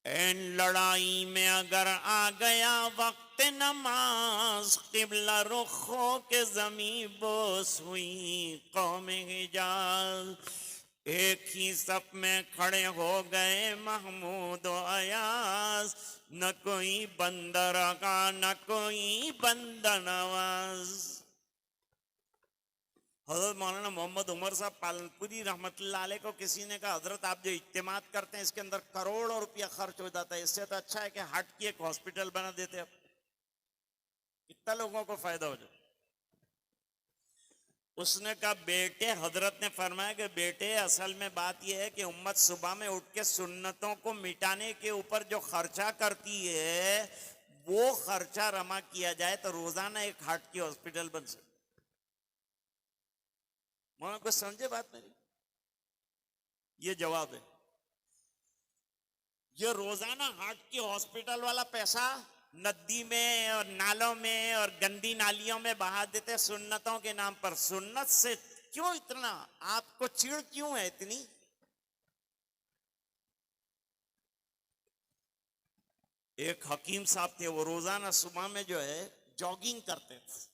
एन लड़ाई में अगर आ गया वक्त नमाज, किबला रुख हो के जमी बोस हुई कौम हिजाज। एक ही सफ में खड़े हो गए महमूद और अयाज, न कोई बंदर का न कोई बंदा नवाज। हजरत मौलाना मोहम्मद उमर साहब पालनपुरी रहमतुल्लाह अलैह को किसी ने कहा, हजरत आप जो इज्तिमात करते हैं इसके अंदर करोड़ों रुपया खर्च हो जाता है, इससे तो अच्छा है कि हार्ट की एक हॉस्पिटल बना देते अब, कितना लोगों को फायदा हो जाए। उसने कहा बेटे, हजरत ने फरमाया कि बेटे असल में बात यह है कि उम्मत सुबह में उठ के सुन्नतों को मिटाने के ऊपर जो खर्चा करती है वो खर्चा रमा किया जाए तो रोजाना एक हार्ट की हॉस्पिटल बन सकती। मौलाना कुछ समझे बात मेरी? ये जवाब है। ये रोजाना हार्ट की हॉस्पिटल वाला पैसा नदी में और नालों में और गंदी नालियों में बहा देते सुन्नतों के नाम पर। सुन्नत से क्यों इतना आपको चिढ़ क्यों है इतनी? एक हकीम साहब थे, वो रोजाना सुबह में जो है जॉगिंग करते थे।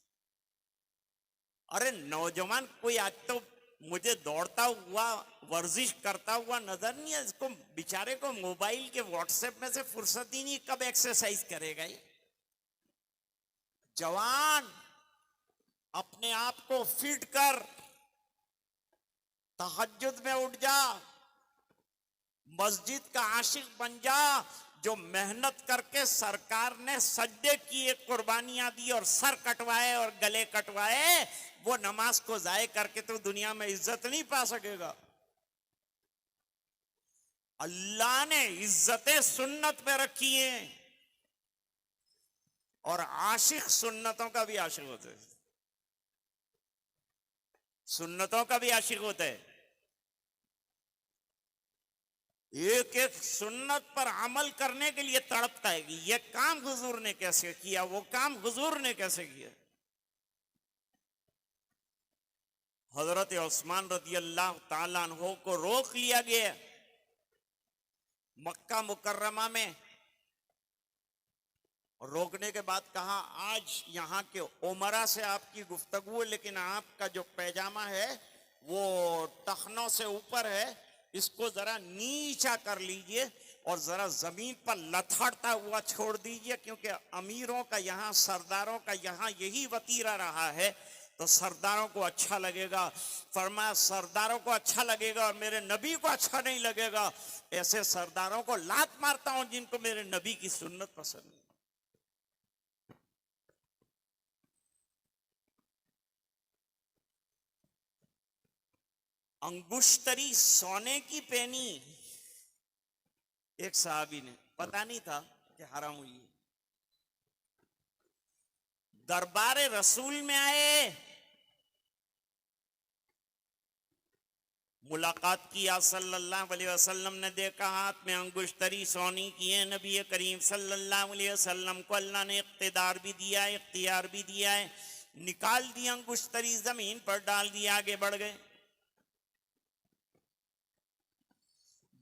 अरे नौजवान कोई आज तो मुझे दौड़ता हुआ वर्जिश करता हुआ नजर नहीं है, इसको बेचारे को मोबाइल के व्हाट्सएप में से फुर्सत ही नहीं, कब एक्सरसाइज करेगा ये जवान? अपने आप को फिट कर, तहज्जुद में उठ जा, मस्जिद का आशिक बन जा। जो मेहनत करके सरकार ने सज्जे किए, कुर्बानियां दी और सर कटवाए और गले कटवाए, वो नमाज को जाए करके तो दुनिया में इज्जत नहीं पा सकेगा। अल्लाह ने इज्जतें सुन्नत पे रखी हैं और आशिक सुन्नतों का भी आशिक होता है, सुन्नतों का भी आशिक होता है। एक एक सुन्नत पर अमल करने के लिए तड़पता है कि यह काम हुजूर ने कैसे किया, वो काम हुजूर ने कैसे किया। हजरत उस्मान रज़ी अल्लाह ताला अन्हु को रोक लिया गया मक्का मुकर्रमा में। रोकने के बाद कहा आज यहाँ के उमरा से आपकी गुफ्तगू है, लेकिन आपका जो पैजामा है वो टखनों से ऊपर है, इसको जरा नीचा कर लीजिए और जरा जमीन पर लथड़ता हुआ छोड़ दीजिए, क्योंकि अमीरों का यहाँ, सरदारों का यहाँ यही वतीरा रहा है, तो सरदारों को अच्छा लगेगा। फरमाया सरदारों को अच्छा लगेगा और मेरे नबी को अच्छा नहीं लगेगा। ऐसे सरदारों को लात मारता हूं जिनको मेरे नबी की सुन्नत पसंद नहीं। अंगुश्तरी सोने की पहनी एक सहाबी ने, पता नहीं था कि हराम हुई है। दरबार रसूल में आए, मुलाकात किया, सल्लल्लाहु अलैहि वसल्लम ने देखा हाथ में अंगुश्तरी सोनी की है। नबी करीम सल्लल्लाहु अलैहि वसल्लम को अल्लाह ने इख्तिदार भी दिया है, इख्तियार भी दिया है। निकाल दिया अंगुश्तरी, जमीन पर डाल दिया, आगे बढ़ गए।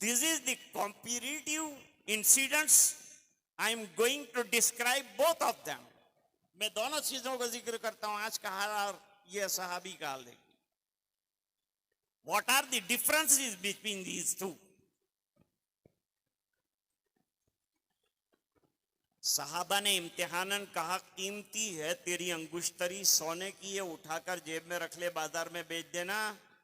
This is the comparative incidents. I am going to describe both of them. मैं दोनों चीजों का जिक्र करता हूं, आज का हाल और ये सहाबी का हाल देखिए। What are the differences between these two? सहाबा ने इम्तिहानन कहा कीमती है तेरी अंगुश्तरी, सोने की है, उठाकर जेब में रख ले, बाजार में बेच देना।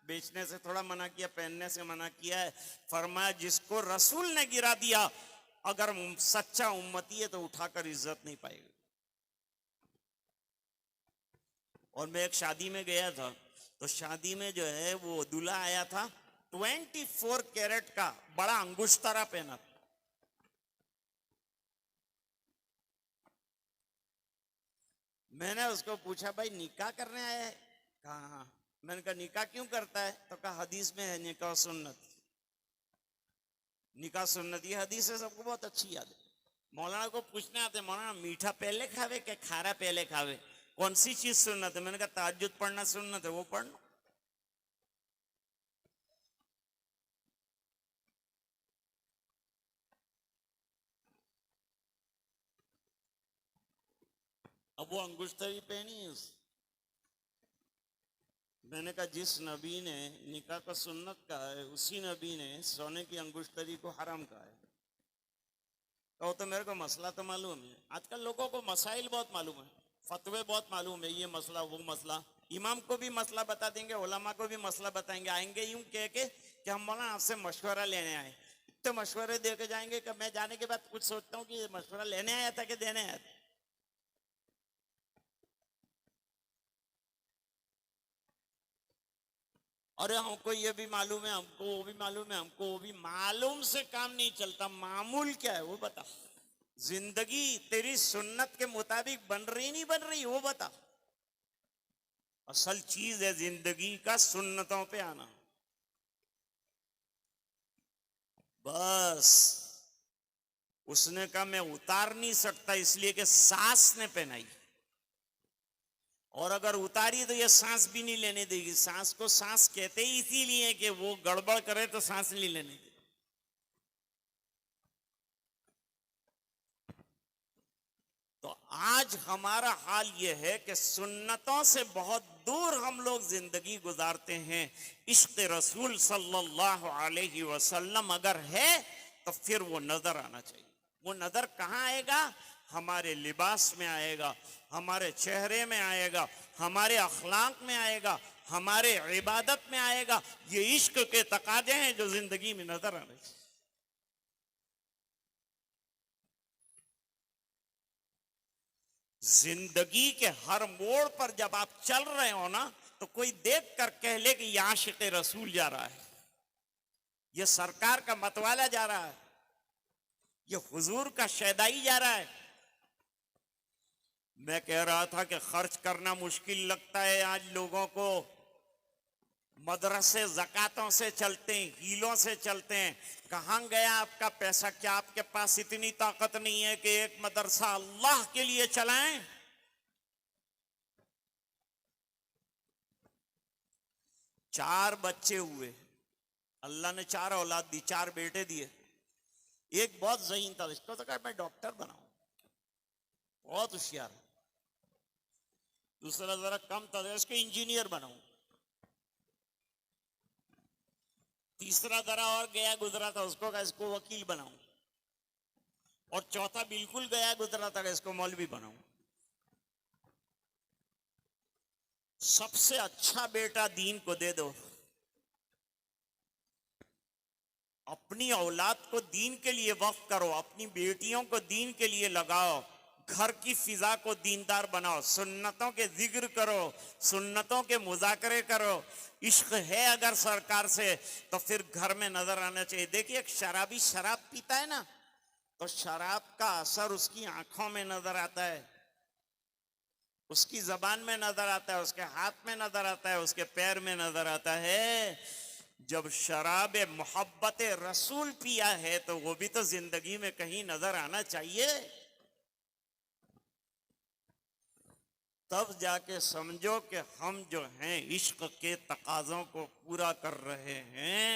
बेचने से थोड़ा मना किया, पहनने से मना किया है। फरमाया जिसको रसूल ने गिरा दिया, अगर सच्चा उम्मती है तो उठाकर इज्जत नहीं पाएगा। और मैं एक शादी में गया था, तो शादी में जो है वो दूल्हा आया था, 24 कैरेट का बड़ा अंगुश्तरा पहना। मैंने उसको पूछा भाई निकाह करने आया है? कहा हाँ। मैंने कहा निकाह क्यों करता है? तो कहा हदीस में है निकाह सुन्नत, निकाह सुन्नत। ये हदीस है, सबको बहुत अच्छी याद है। मौलाना को पूछने आते मौलाना मीठा पहले खावे क्या खारा पहले खावे, कौन सी चीज सुन्नत है? मैंने कहा तहज्जुद पढ़ना सुन्नत है, वो पढ़ना। अब वो अंगुश्तरी पहनी है उस। मैंने कहा जिस नबी ने निकाह का सुन्नत कहा है उसी नबी ने सोने की अंगुश्तरी को हराम कहा है। कहो तो मेरे को मसला तो मालूम है। आजकल लोगों को मसाइल बहुत मालूम है, फतवे बहुत मालूम है, ये मसला वो मसला। इमाम को भी मसला बता देंगे, उलमा को भी मसला बताएंगे। आएंगे यूं कह के कि हम मौलाना आपसे मशवरा लेने आए। इतने मशवरे दे के जाएंगे कि मैं जाने के बाद कुछ सोचता हूँ कि ये मशवरा लेने आया था कि देने आया था। अरे हमको ये भी मालूम है, हमको वो भी मालूम है, हमको वो भी मालूम से काम नहीं चलता। मामूल क्या है वो बता। जिंदगी तेरी सुन्नत के मुताबिक बन रही नहीं बन रही वो बता। असल चीज है जिंदगी का सुन्नतों पे आना। बस उसने कहा मैं उतार नहीं सकता इसलिए कि सास ने पहनाई, और अगर उतारी तो ये सांस भी नहीं लेने देगी। सांस को सांस कहते ही इसीलिए कि वो गड़बड़ करे तो सांस नहीं लेने देगी। तो आज हमारा हाल ये है कि सुन्नतों से बहुत दूर हम लोग जिंदगी गुजारते हैं। इश्क रसूल सल्लल्लाहु अलैहि वसल्लम अगर है तो फिर वो नजर आना चाहिए। वो नजर कहाँ आएगा? हमारे लिबास में आएगा, हमारे चेहरे में आएगा, हमारे अखलाक में आएगा, हमारे इबादत में आएगा। ये इश्क के तकाजे हैं जो जिंदगी में नजर आने चाहिए। जिंदगी के हर मोड़ पर जब आप चल रहे हो ना, तो कोई देख कर कह ले कि ये आशिक रसूल जा रहा है, ये सरकार का मतवाला जा रहा है, ये हुजूर का शैदाई जा रहा है। मैं कह रहा था कि खर्च करना मुश्किल लगता है आज लोगों को। मदरसे ज़कातों से चलते हैं, हीलों से चलते हैं। कहाँ गया आपका पैसा? क्या आपके पास इतनी ताकत नहीं है कि एक मदरसा अल्लाह के लिए चलाएं? चार बच्चे हुए, अल्लाह ने चार औलाद दी, चार बेटे दिए। एक बहुत ज़हीन था, इसको तो कहा मैं डॉक्टर बनाऊं, बहुत होशियार है। दूसरा जरा कम था, इसको इंजीनियर बनाऊं। तीसरा जरा और गया गुजरा था, उसको कहा इसको वकील बनाऊं। और चौथा बिल्कुल गया गुजरा था, इसको मौलवी बनाऊं। सबसे अच्छा बेटा दीन को दे दो। अपनी औलाद को दीन के लिए वक्फ करो, अपनी बेटियों को दीन के लिए लगाओ, घर की फिजा को दीनदार बनाओ, सुन्नतों के जिक्र करो, सुन्नतों के मुजाकरे करो। इश्क है अगर सरकार से तो फिर घर में नजर आना चाहिए। देखिए एक शराबी शराब पीता है ना, तो शराब का असर उसकी आंखों में नजर आता है, उसकी जबान में नजर आता है, उसके हाथ में नजर आता है, उसके पैर में नजर आता है। जब शराब मोहब्बत रसूल पिया है तो वो भी तो जिंदगी में कहीं नजर आना चाहिए। तब जाके समझो कि हम जो हैं इश्क के तकाजों को पूरा कर रहे हैं।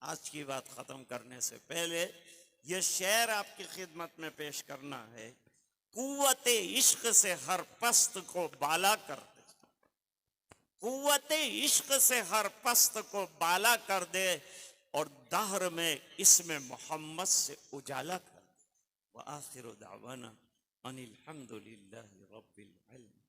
आज की बात खत्म करने से पहले यह शेर आपकी खिदमत में पेश करना है। कुव्वते इश्क से हर पस्त को बाला कर दे, कुव्वते इश्क से हर पस्त को बाला कर दे, और दहर में इसमें मोहम्मद से उजाला कर दे। व आखिर दावाना अनिल हम्दुलिल्लाहि रब्बिल आलमीन।